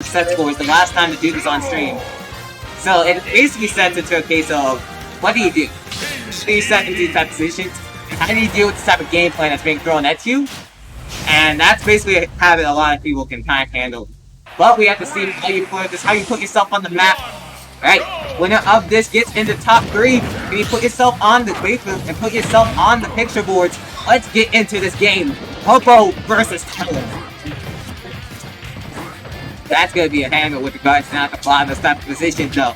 set scores the last time the dude was on stream. So it basically sets into a case of, what do you do? How do you set into these type of positions? How do you deal with this type of game plan that's being thrown at you? And that's basically a habit a lot of people can kind of handle. But we have to see how you play this, how you put yourself on the map. Right? Winner of this gets into top 3. Can you put yourself on the playfield and put yourself on the picture boards? Let's get into this game. PoPo versus Talon. That's going to be a handle with regards to not the bottom of this type of position though.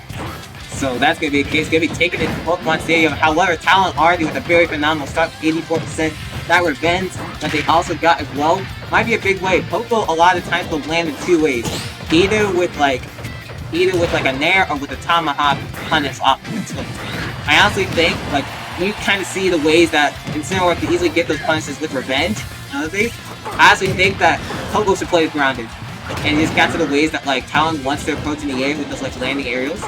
So that's going to be a case. Going to be taken into Pokemon Stadium. However, Talon already with a very phenomenal start, 84%. That revenge that they also got as well might be a big way. PoPo a lot of times will land in 2 ways. Either with like a Nair or with a Tomahawk punish off the tilt. I honestly think like you kind of see the ways that Incineroar can easily get those punishes with revenge. I honestly think that PoPo should play grounded. And just got to the ways that like Talon wants to approach in the air with those like landing aerials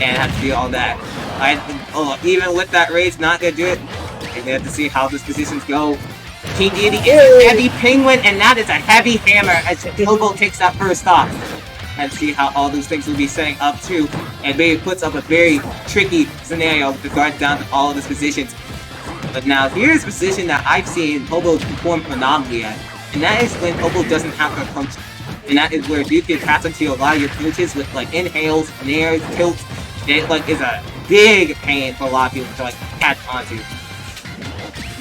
and have to do all that. Even with that rage, not gonna do it. And we have to see how those positions go. King Deity is a heavy penguin, and that is a heavy hammer as PoPo takes that first off. And see how all those things will be setting up too. And maybe puts up a very tricky scenario with regards down to all of those positions. But now here's a position that I've seen PoPo perform phenomenally at. And that is when PoPo doesn't have to approach. And that is where you can pass into a lot of your approaches with like inhales, nairs, tilts. It like is a big pain for a lot of people to like catch onto.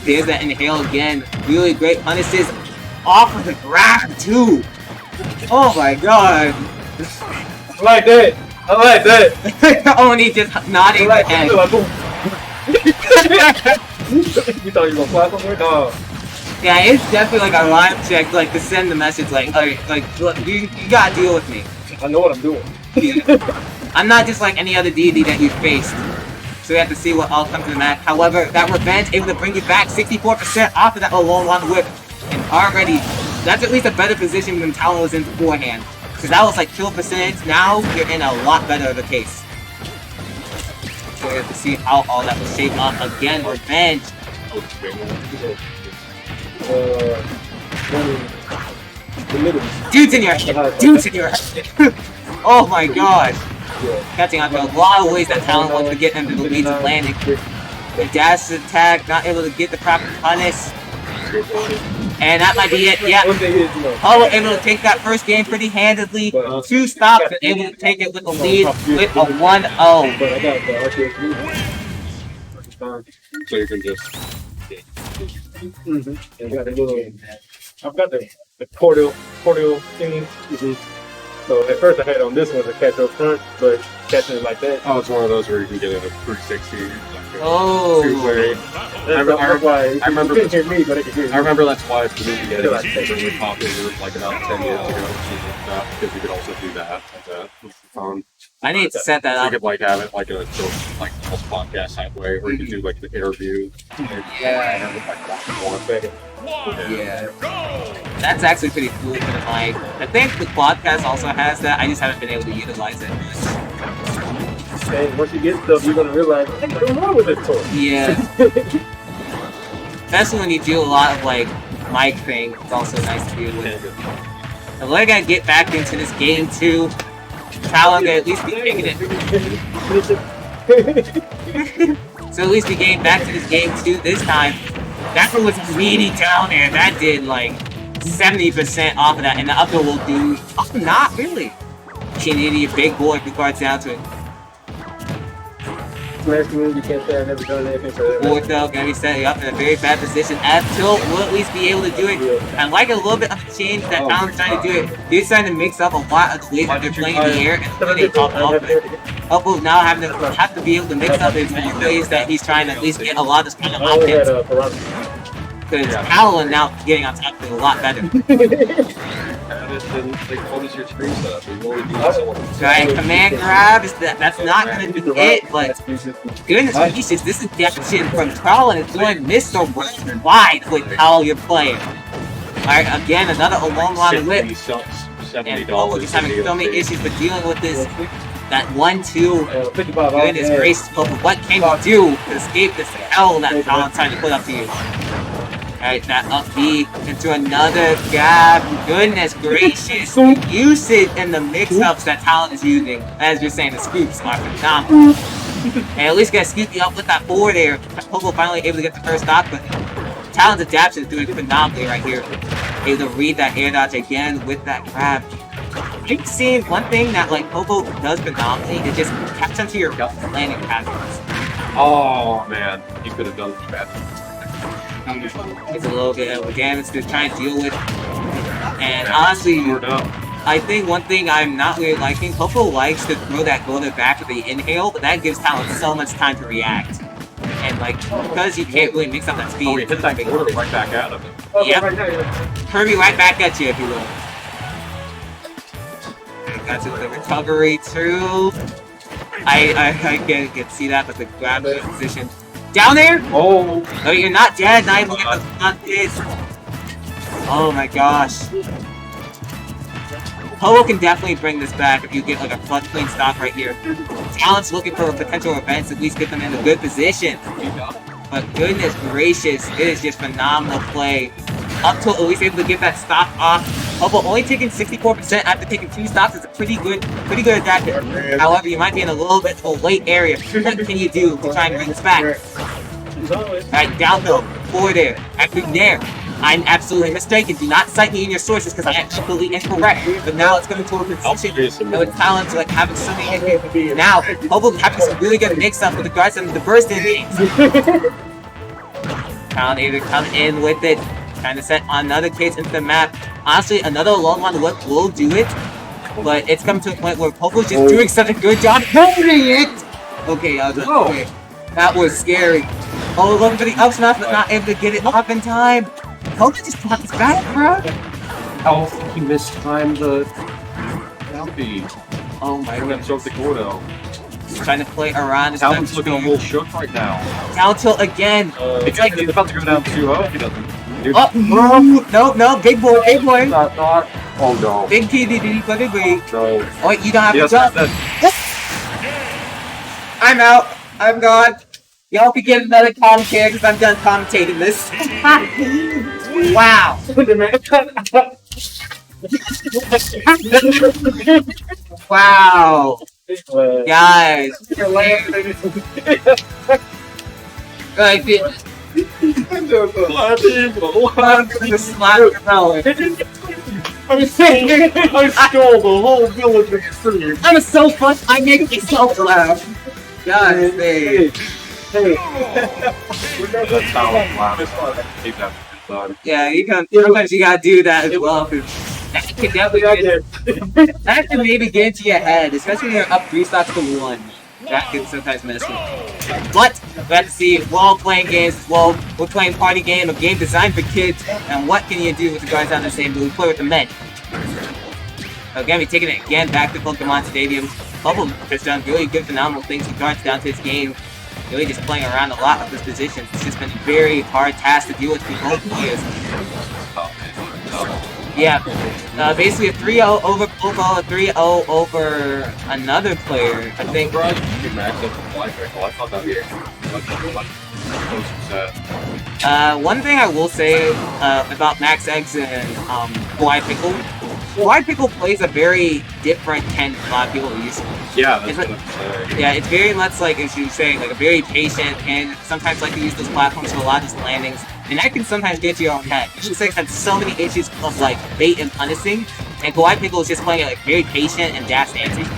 There's that inhale again. Really great punishes off of the grab too. Oh my god. I like that. I like that. Only just nodding the head. You thought you were gonna fly somewhere? No. Yeah, it's definitely like a line check, like to send the message, like look, you gotta deal with me. I know what I'm doing. I'm not just like any other deity that you've faced. So we have to see what all comes in that. However, that revenge able to bring you back 64% off of that long whip. And already, that's at least a better position than Talon was in beforehand. Because that was like kill percentage, now you're in a lot better of a case. So we have to see how all that will shape up. Again, revenge. Dude's in your head. Dude's in your head. Oh my god. Catching out there a lot of ways that Talon wants to get them to the leads of landing. The dash attack, not able to get the proper punish. And that might be it, yeah. PoPo able to take that first game pretty handedly. 2 stops and able to take it with a lead with a 1-0. So you can just... I've got the portal thingy. So at first I had on this one to catch up front, but catching it like that. Oh, it's one of those where you can get it at 360. Like I remember. You couldn't hear me, but I could hear you. I remember that's why it's really good. It's really popular like about 10 years ago. Because you could also do that. I need to set that up. You could like have it like a podcast type way, where you can do like the interview. Yeah. That's actually pretty cool. But like, I think the podcast also has that. I just haven't been able to utilize it. And once you get stuff, you're gonna realize what's going on with this toy. Yeah. Especially when you do a lot of like mic thing. It's also nice to deal with. And we're gonna get back into this game too. Talon gonna at least be taking it. So at least we getting back to this game too this time. That one was really down there. That did like 70% off of that, and the upper will do not really. King Deity, a big boy, regards down to it. Last move, you can't say I've never done anything for that. Fourth though, gonna be setting up in a very bad position. As Tilt will at least be able to do it. I like a little bit of the change that Talon's trying to do it. He's trying to mix up a lot of the ways that they're playing in the air and the way they talk off it. PoPo now have to be able to mix up his ways that he's trying to at least get a lot of this kind of offense. Because Talon now getting on top of it a lot better. Right, command grab is that's not gonna do it, but goodness gracious, this adaptation from Talon is doing Mr. Worldwide with how you're playing. Alright, again, another long line of whip. And PoPo just having so many issues with dealing with this. That 1-2. Goodness gracious, PoPo, what can you do to escape this hell that Talon's trying to put up to you? Alright, that up B into another grab. Goodness gracious. Usage in the mix-ups that Talon is using. As you're saying, the scoops are phenomenal. And at least get Scoopy up with that forward air. PoPo finally able to get the first stock, but Talon's adaptation is doing phenomenally right here. Able to read that air dodge again with that grab. I've seen one thing that like PoPo does phenomenally is just catch onto your landing patterns. Oh man, you could have done it better. It's a little bit of damage to try and deal with. And honestly, I think one thing I'm not really liking, PoPo likes to throw that golden back with the inhale, but that gives Talon so much time to react. And like, because you can't really mix up that speed. Oh, you hit that golden right back out of it. Yep. Kirby right back at you, if you will. Got to the recovery too. I can see that, but the grab position. Down there? Oh! No, you're not dead. Not even not this. Oh my gosh. PoPo can definitely bring this back if you get like a clean stock right here. Talon's looking for a potential events, at least get them in a good position. But goodness gracious, it is just phenomenal play. Up till at least able to get that stock off. PoPo only taking 64% after taking 2 stocks is a pretty good adaptation. However, you might be in a little bit of a late area. What can you do to try and bring this back? Alright, downhill, forward air, actually there. I'm absolutely mistaken. Do not cite me in your sources because I am completely incorrect. But now it's coming to a position that with Talon to like having so many hit. Now, PoPo having some really good mix-up with regards to the burst in things. Talon able to come in with it. Trying to set another case into the map. Honestly, another long one will do it. But it's coming to a point where PoPo's just doing such a good job holding it! Okay, okay. That was scary. Oh, looking for the up smash, but not able to get it off in time. PoPo just caught this back, bro. Oh, he mistimed the Alfie. Oh my god. god. Choked the Gordo. He's trying to play around his Talon's looking a little shook right now. Down tilt again. It's like he's about to go down 2-0. He doesn't. Dude. Oh, no, big boy. Not. Oh no. Big PDD, but big boy. No. Oh, wait, you don't have to jump. That's... I'm out. I'm gone. Y'all can get another commentator because I'm done commentating this. Wow. Wow. Guys. Like this. I stole the whole village of stream. I'm so fun. I make myself laugh. Guys, hey. That's how keep that fun. Yeah, sometimes you gotta do that as well. That can definitely that can maybe get into your head, especially when you're up 3 stocks to 1. That can sometimes mess with you. But we have to see, we're all playing games as well. We're playing party game, a game designed for kids. And what can you do with the guys down the same? Do we play with the men? Again, we're taking it again back to Pokemon Stadium. PoPo has done really good, phenomenal things with regards down to his game. Really just playing around a lot of his positions. It's just been a very hard task to deal with for both players. Yeah, basically a 3-0 over PoPo, a 3-0 over another player, I think. I thought that one thing I will say about Max Eggs and Kawaii Pickle, Kawaii Pickle plays a very different Ken a lot of people are used to. Yeah, that's what I'm saying. Yeah, it's very much like, as you were saying, like a very patient and sometimes like to use those platforms for a lot of his landings. And that can sometimes get to your own head. You should had so many issues of like bait and punishing, and Kawaii Pickle is just playing it like very patient and dash dancing.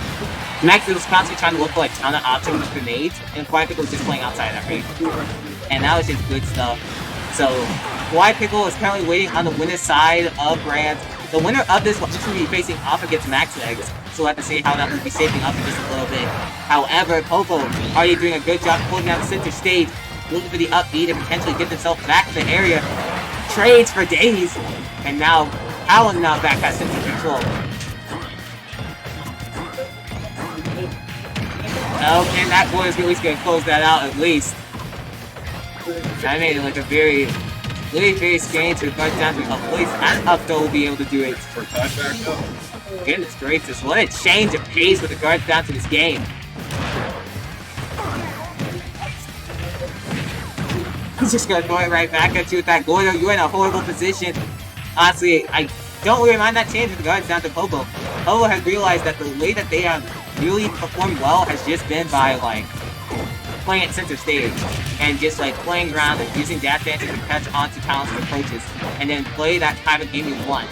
Max was constantly trying to look for like counter options with grenades, and Kawaii Pickle was just playing outside that range. And that was just good stuff. So Kawaii Pickle is currently waiting on the winner's side of Grand. The winner of this will actually be facing off against Max Eggs, so we'll have to see how that will be shaping up in just a little bit. However, PoPo already doing a good job holding down the center stage, looking for the upbeat and potentially get themselves back in the area. Trades for days, and now Talon now back has center control. Okay, that boy is at least gonna close that out at least. I made it like a very scary to guard down to a place and up though will be able to do it. Goodness gracious, what a change of pace with regards down to this game. He's just gonna throw it right back at you with that Gordo. You're in a horrible position. Honestly, I don't really mind that change with regards down to PoPo. PoPo has realized that the way that they have really performed well has just been by, like, playing at center stage and just, like, playing ground and using dash dances to catch onto Talon's approaches and then play that type of game you want.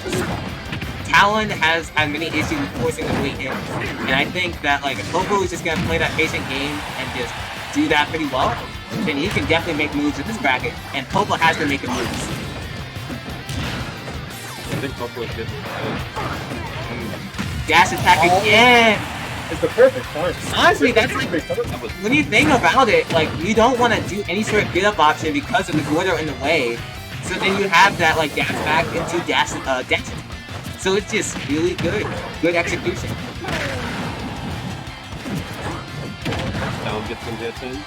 Talon has had many issues with forcing the way in, and I think that, like, if PoPo is just gonna play that patient game and just do that pretty well, then you can definitely make moves with this bracket, and PoPo has been making moves. I think PoPo is good with Dash attack again! It's the perfect time. Honestly, that's like, that was when you think about it, like, you don't want to do any sort of get-up option because of the Gordo in the way, so then you have that, like, dash back into dash. So it's just really good. Good execution. Talon gets some hits in.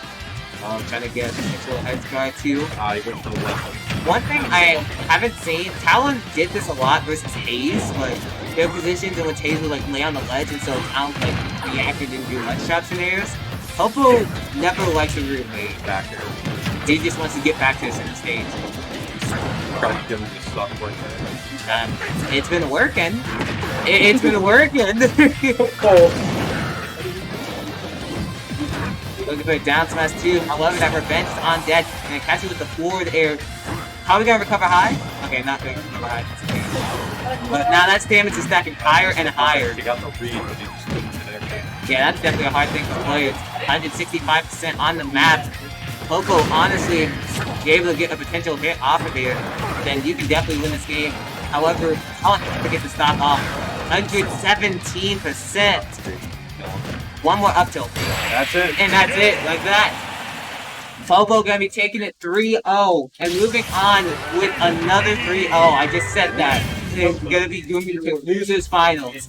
Trying to get into a edge guard too. He went to the left. One thing I haven't seen, Talon did this a lot versus Hayes, but there are positions in which Hayes would like lay on the ledge and so Talon like reacted and do ledge trap scenarios. PoPo never likes to relay Back here. He just wants to get back to the center stage. Probably give him just stop working. It's been working. It's been working. Oh, Looking for a down smash too. However, that revenge is on deck and it catches with the forward air. How are we gonna recover high? Okay, not gonna recover high. That's okay. But now that damage is stacking higher and higher. He got the read, but he just couldn't connect. Yeah, that's definitely a hard thing to play. It's 165% on the map. PoPo, honestly, if you're able to get a potential hit off of here, then you can definitely win this game. However, Talon to get the stop off. 117%. One more up tilt. That's it. And that's it, like that. PoPo gonna be taking it 3-0 and moving on with another 3-0. I just said that. They're gonna be doing the losers finals.